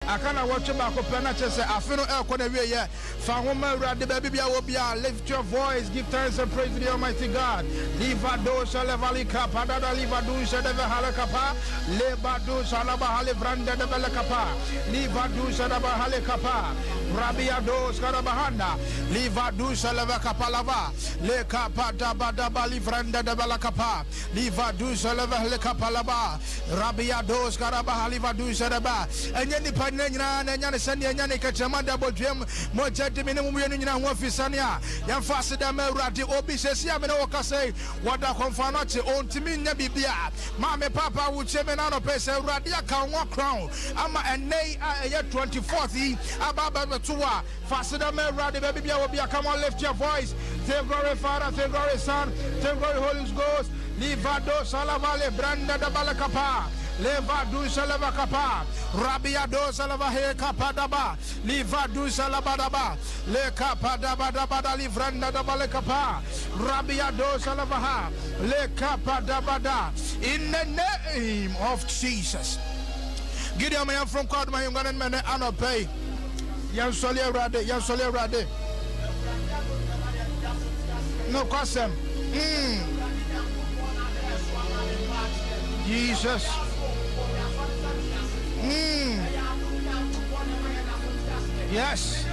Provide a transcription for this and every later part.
akana watch back up na chese afino e ko na wie ye fa homa urade ba bibia wo bia lift your voice give thanks and praise to the Almighty God. Liva do shalevali kapa da liva do shadeva halakapa leba do shalaba hale branda de belakapa liva do shadaba hale kapa rabia do skarabahanda liva do shalava kapa lava le kapa da bada bali branda de belakapa liva do shalava hale kapa lava rabia do skarabah liva do shadaba enye ni panenya na nya ne sane nya ne kachama da bodwem mo jedi minimum yenu nyina ho afisania ya fase da mawrade obi sesi amene wokasai wada konfano che ontimi nya bibia ma me papa wo cheme na no pese urade aka won crown ama enei aye 24th ababa betua fase da mawrade bibia wo bia. Come on, lift your voice. Thank glory Father, thank glory Son, thank glory Holy Ghost. Livado salavale branda da balakapa leva du salava kapa rabia do salava he kapa daba liva du salava daba le kapa daba daba da livranda da balakapa rabia do salava ha le kapa daba da in the name of Jesus. Gideon man from God my young man anopay yan sole rade no question. Jesus. Yes.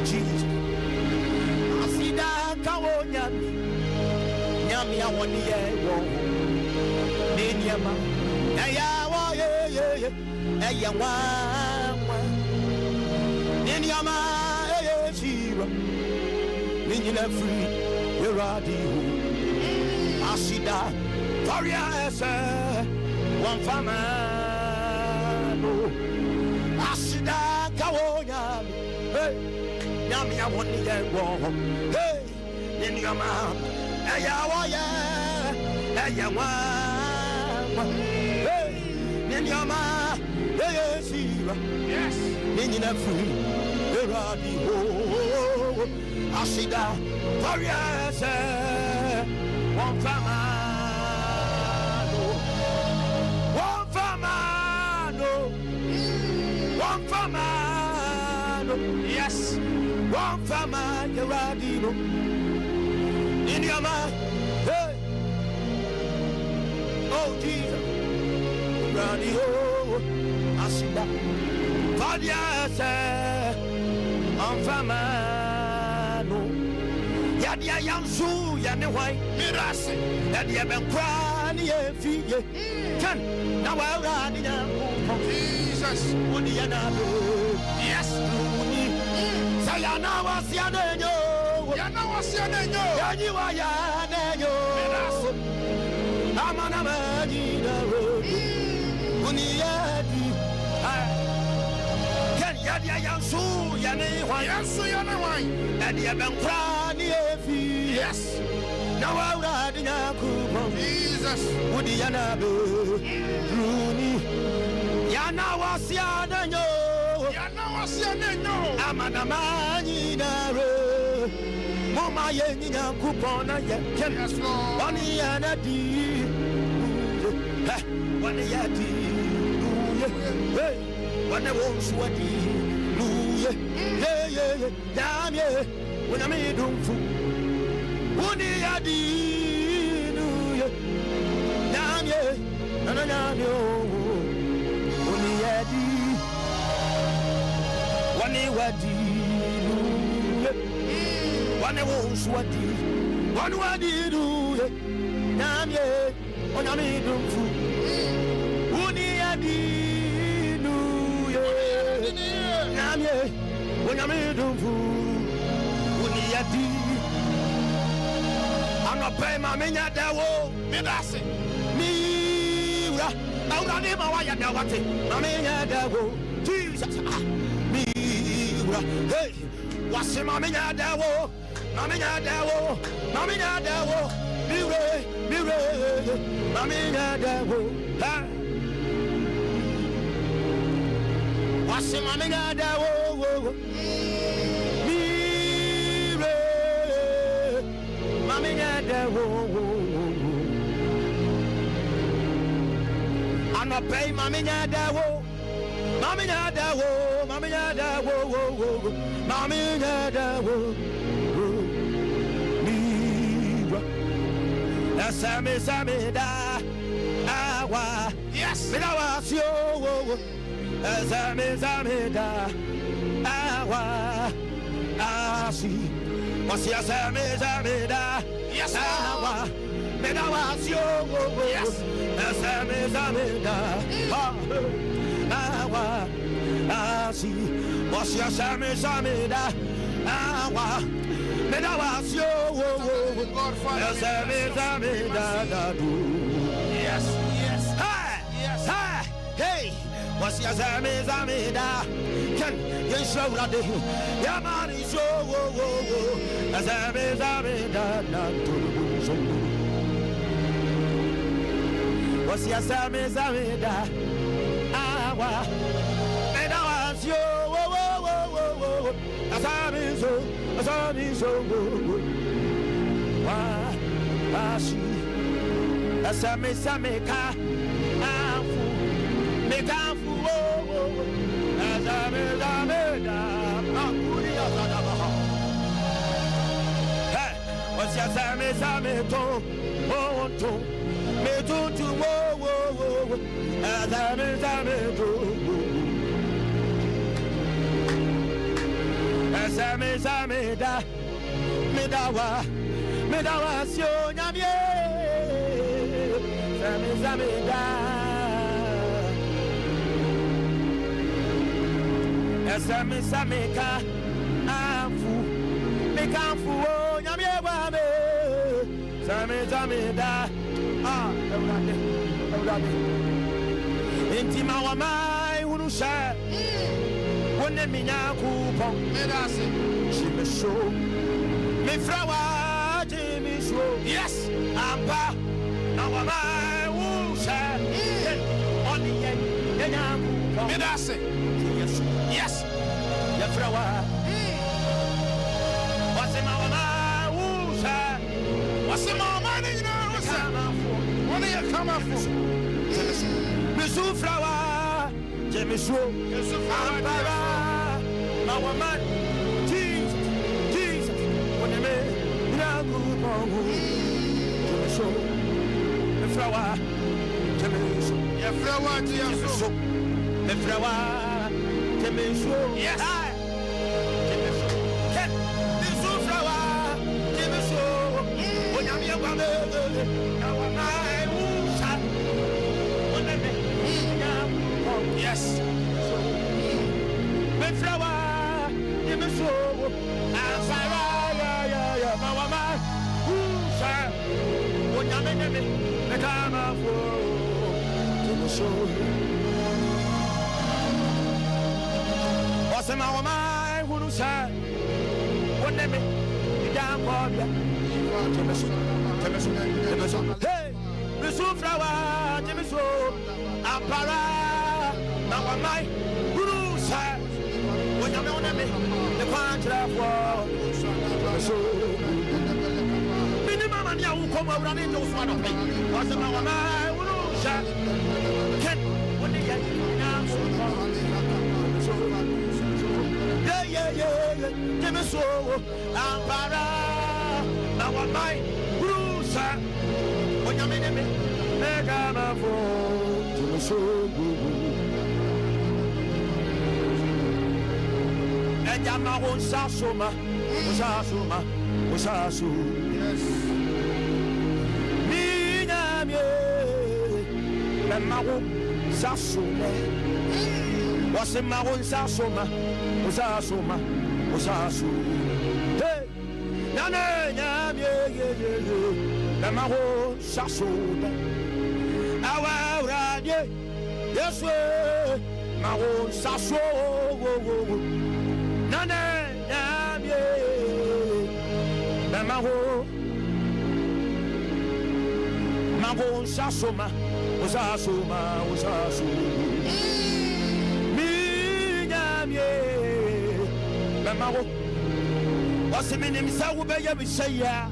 Jesus. Asida kawonya nyami awoni ye wo ninyama ya wa ye eya wa ninyama ye shira ninyina free ye radio asida toria ese one fama no asida kawonya hey nyami awoni ye wo hey ninyama eya wa ye eya wa hey ninyama ye shira yes ninyina free ye radio asida toria ese one fama yes one fama ye radio ninyama hey oh Jesus radio asida toria ese one fama yadia yansu yane wai mirase yadia benkwa ni efiye kan na wa radio Jesus uni yana yes uni sayana wasianenyo yanyi wa yanenyo mirase amana majida uni yadi kan yadia yansu yane wai yadia benkwa ni efi yes na wa radio Jesus uni yana uni yana wasianenyo amana majida mama yenyinya kupona ye yes Lord wani yana di wani yadi hey wani wonsuadi ye damye wani midumfu wani yadi damye nananyo wani yadi wani wadi wani wonsuadi wani wadi damye wani midumfu wani yadi namye wonyamedumfu uniyadi anope mamenya dawo medase miura aura ni mawaya dawate mamenya dawo Jesus miura hey wase mamenya dawo miure mamenya dawo ha wase mamenya dawo Pay Mammy Nada, Mammy Nada, Mammy Nada, Mammy Nada, Samida, Awa, yes, Midawas yo, Samida, Awa, Asi, was your Samida, yes, Awa, Midawas yo, yes. Samida, Awa, Asi, was your Samida, Awa, Medawasio, Samida, yes, yes, yes, hey, was your Samida, can you show that Yamani show, Samida, was your Samida, Awa, Medawasio, Asamizo, Washi, Asameka, Afu, Mekafu, Asameda, Akuria, what's your Sameto, Monto, Metu, Asameda, Sameda, Medawa, Sio, Namie, Sameda, Sameka, Afu, Mekafu, Namie, Sameda, Intima wa mai unusha, wone minya kupon, medase, chimisho, mifrawa, chimisho, yes, ampa, na wa mai unusha, on the end, minya kupon, medase, yes, mifrawa, wase ma wa mai unusha, wase ma wa mai nina unusha, one ya kama fu. Misu flower, Jemisu, Ampara, our man, Jesus, when you may, Jemisu, the flower, Jemisu, your flower, the flower, Jemisu, yes, Misu flower, Jemisu, when I'm your our man. Yes. Me flower, give me so. I'm fire, mama. Sir, when you're in the time of war, give me so. What's the mama who say? What name? The damn body. Hey, me so flower, give me so. I'm para. Now my guru sir, when you're on me, the contract war. Minimum and you come around in those one of me. What's the matter, my guru sir? Can when they get now so yeah, give me so. I'm para. Now my guru sir, when you're in me, they got my phone. Give me so. Yamaron Sasoma, Sasoma, Sasu. Yes. Minamie, Maron Sasoma. Was a Maron Sasoma, Sasoma, Sasu. Hey, Nana, Yamie, Maron Sasoma. Our radio, yes, Maron Sasu. Nana, Mamaho, Mago Sasoma, Osasoma, Osasu. Minamie, Mamaho, what's the meaning? Saubaya Messiah.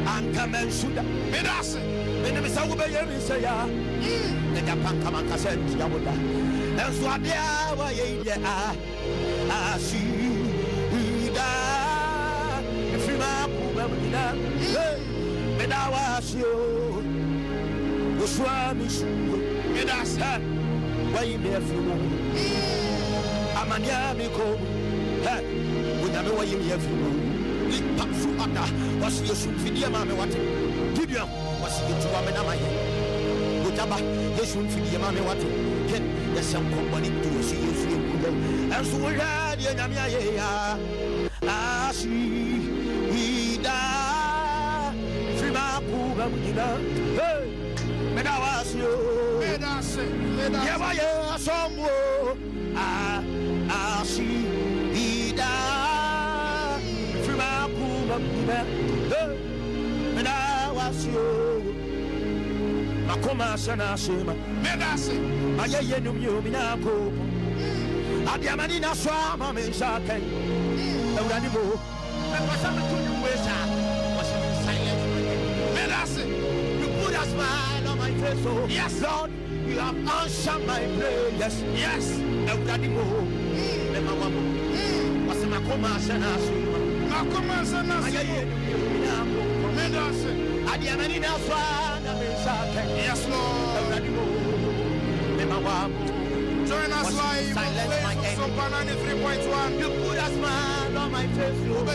Ankamen Suda, Medase, Benemisawube Yemisaya, the Japan Kamakasent Yabuda, and Swadia, Ashida, Frima Pumamina, Medawasio, Uswamishu, Medasa, why you may Amania Miko, we know why you may have Papsu Ata was your soon video, Mamma. What did you was it to Amana? Utaba, yes, soon video, Mamma. What can there's some company to see you? And so we had Yamia, Ashi, Ida, Frima Puga, hey, Medawasio, Yavaya, Sombo, Ashi, Ida. And I was you. Makoma Sana Shima, Medase, Mayanum Yuminako, Adiamanina Swama Mensaka, Eranimo, and for some to you was silent. Medase, you put a smile on my face. Oh, yes, Lord, you have answered my prayers. Yes, Eranimo, Emma was Makoma Sana Shima. Yes, Lord. Join us live on Facebook, SOMPA 93.1. You put a smile on my face. You have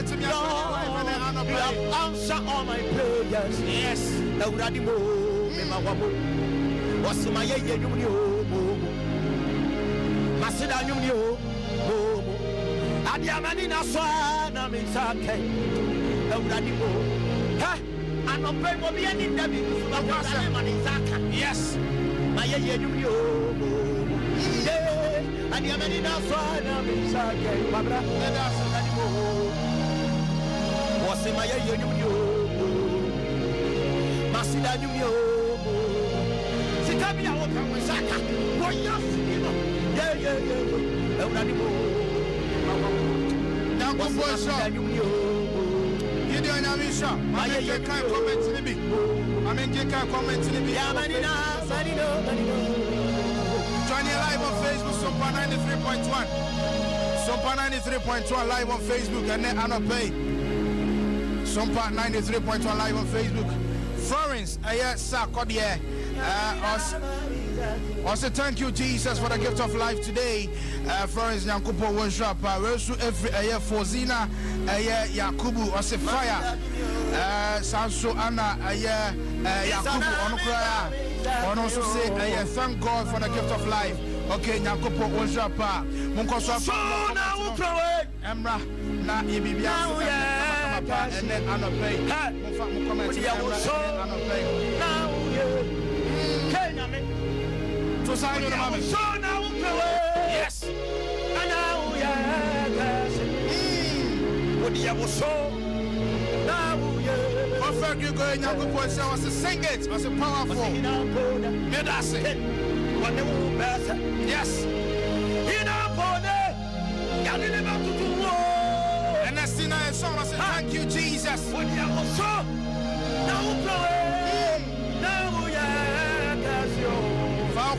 answered all my prayers. Yes. What's my Adiamanina Swana Misake, Eranimo. I'm not praying for me any Debbie. Yes, my Yedu. Adiamanina Swana Misake, Babra, and Asanimo. What's in my Yedu? Masida Numio. Sitabia Wakamisaka. What you yeah. Eranimo. Now, what's up? You doing a mission? I make a kind comment to the big. I make a kind comment to the big. Join you live on Facebook, SOMPA 93.1. SOMPA 93.1 live on Facebook, and then Anopay. SOMPA 93.1 live on Facebook. Florence, Sakodia. Also, thank you, Jesus, for the gift of life today. Florence Nyankupo worship. Every Fozina, Yakubu, also fire. Sanso Anna, Yakubu, Onukra. And also say, thank God for the gift of life. Okay, Nyankupo worship. Munkoso Emra, na Ibibia, and then Anopay. So now, yes, and now, what do you so now? Perfect, you're going now. Good point. I was to sing it. I was a powerful. Medase. What the woman? Yes. In our body, Yalin about to do war. And that's the night song. I said, thank you, Jesus. What do you so now?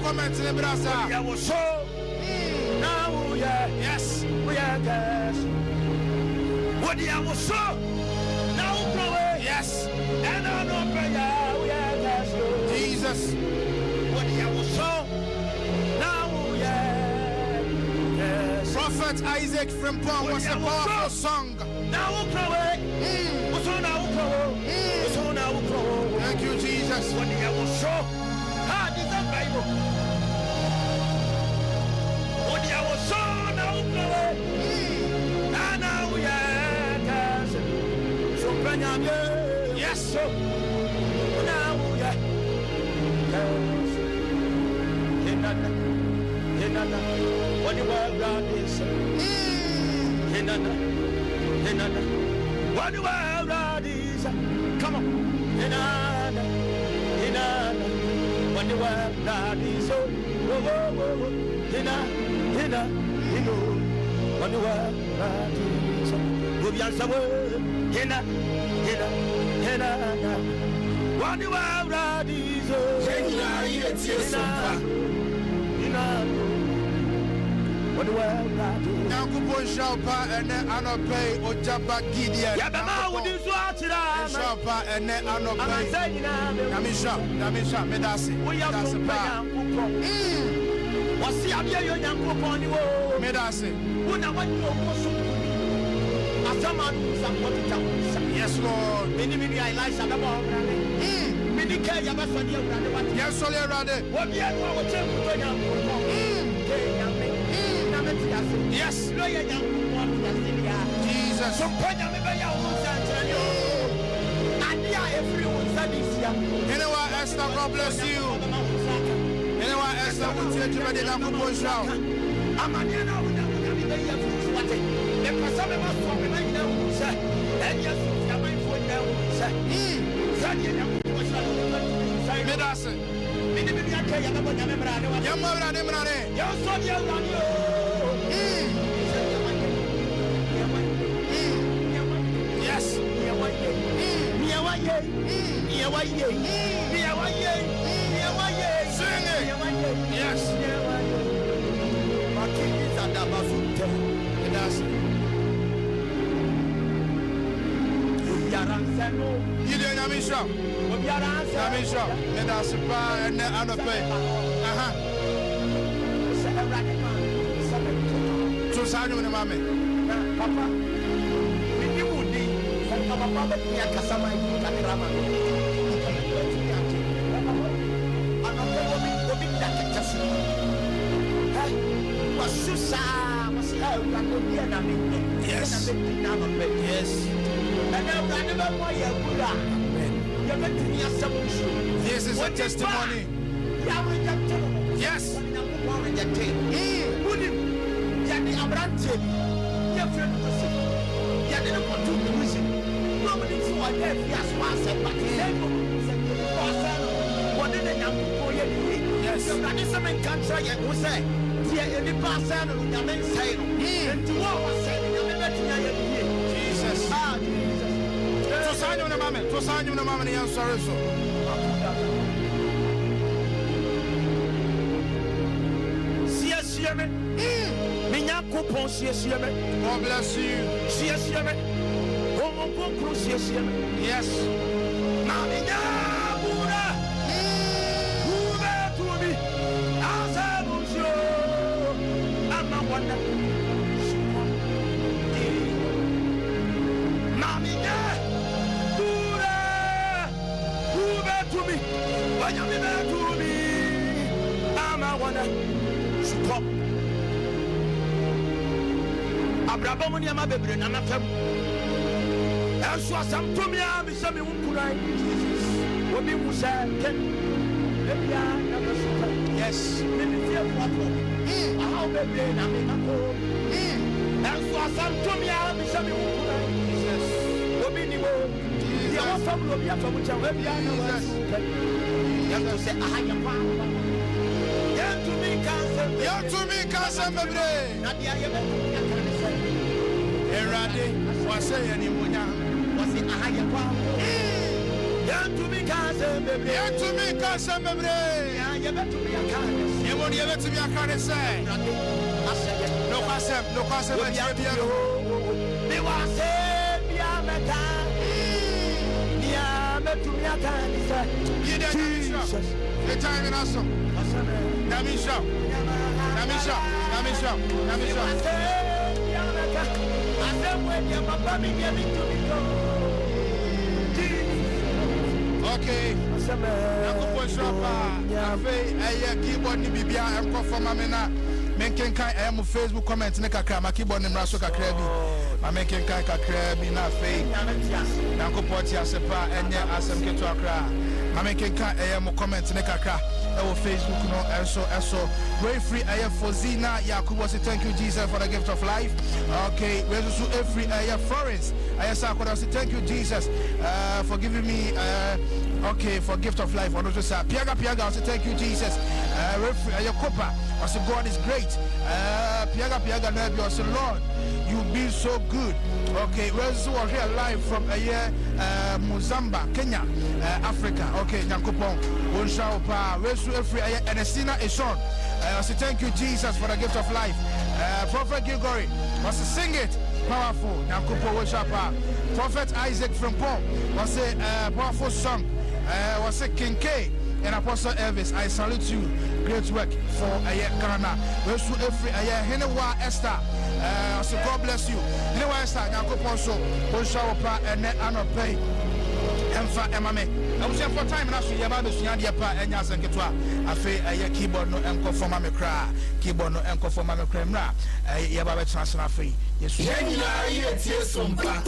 Comment to the brasa. I was so now, yes, we are gas. What do you was so now? Yes, and I know we are gas. Jesus, what do you was so now? Yes, Prophet Isaac from Paul was a powerful song. Now, what's on now? Thank you, Jesus. What do you was so? Bible. What you was so now, now we are so yes, so now we are what the world God is. What the world God is. Come on. What the world God is. What the world God is. Yankupon Shampa and then Anope Ojaba Gideon. Shampa and then Anope. Namisha, Medasi. What's the idea? You're young upon you. Medasi. Yes, Lord. Many I like Shabba. Many care you must be around. Yes, Solerade. What the other will tell you? Yes, Jesus. So, anyone, Esther, God bless you. Anyone, Esther, will tell you the Yankupon shout. I'm a yes. Sing it. Yes. Gideon Yamisha. Yamisha. Medasipa and Anope. To Sanu and Mammy. Papa. You would be Papa Kasama. Yes. Yes. This is a testimony. Yes. Jesus. To sign you the moment, I'm sorry. So. God bless you. Yes. Abrabamuni amabebre na nafem. Enso asam to me a me se me wunkurai. Obi musa ken. Ebia na besuka. Yes. Me me fie kwato. Aha obebre na me nako. Enso asam to me a me se me wunkurai. Jesus. Obi ni mo. Ya wafam obi afam cha ebia na besuka. Ya to se aha ya kwa. Ya to me kanse bebre. Na dia ye be. Erade was saying in Munya was it a higher power? To me, cousin, baby, to me, cousin, baby. You better be a kind. You won't ever to be a kind of say. No concept, no concept. They was saying, yeah, to me a kind of say. Jesus, the time in us. Namisha. Okay. Keyboard ni bibia enko for mamena menken kan am Facebook comment ne kakra ma keyboard ni mraso kakra bi ma menken kan kakra bi na fe yankopoti asepa enye asem keto akra ma menken kan am comment ne kakra e wo Facebook no eso way free for Zina Yakubu say thank you Jesus for the gift of life. Okay, we also free Florence I say thank you Jesus for giving me okay, for gift of life. Also say Piaga I say thank you Jesus. Your Copa I say God is great. Piaga no be also Lord, you've been so good. Okay, we're here live from Mozambique, Kenya, Africa. Okay, Nyankopon, Wonshaopa, we're so free, and Estina Eshon. I say thank you, Jesus, for the gift of life. Prophet Gregory was to sing it. Powerful. Nyankopon Wonshapa. Prophet Isaac from Paul was a powerful song. Was a King K and Apostle Elvis. I salute you. Great work for Ghana. We're so free. Henewa Esther. So God bless you. Henewa Esther. Nyankopon so Wonshaopa and Anope. Emfa Emame. I was here for time and actually about the Sundiapa and Yasanketwa. I feel a keyboard no enco for Mamma Cra, keyboard no enco for Mamma Cremra, a Yababa Transfer free. Yes, SOMPA.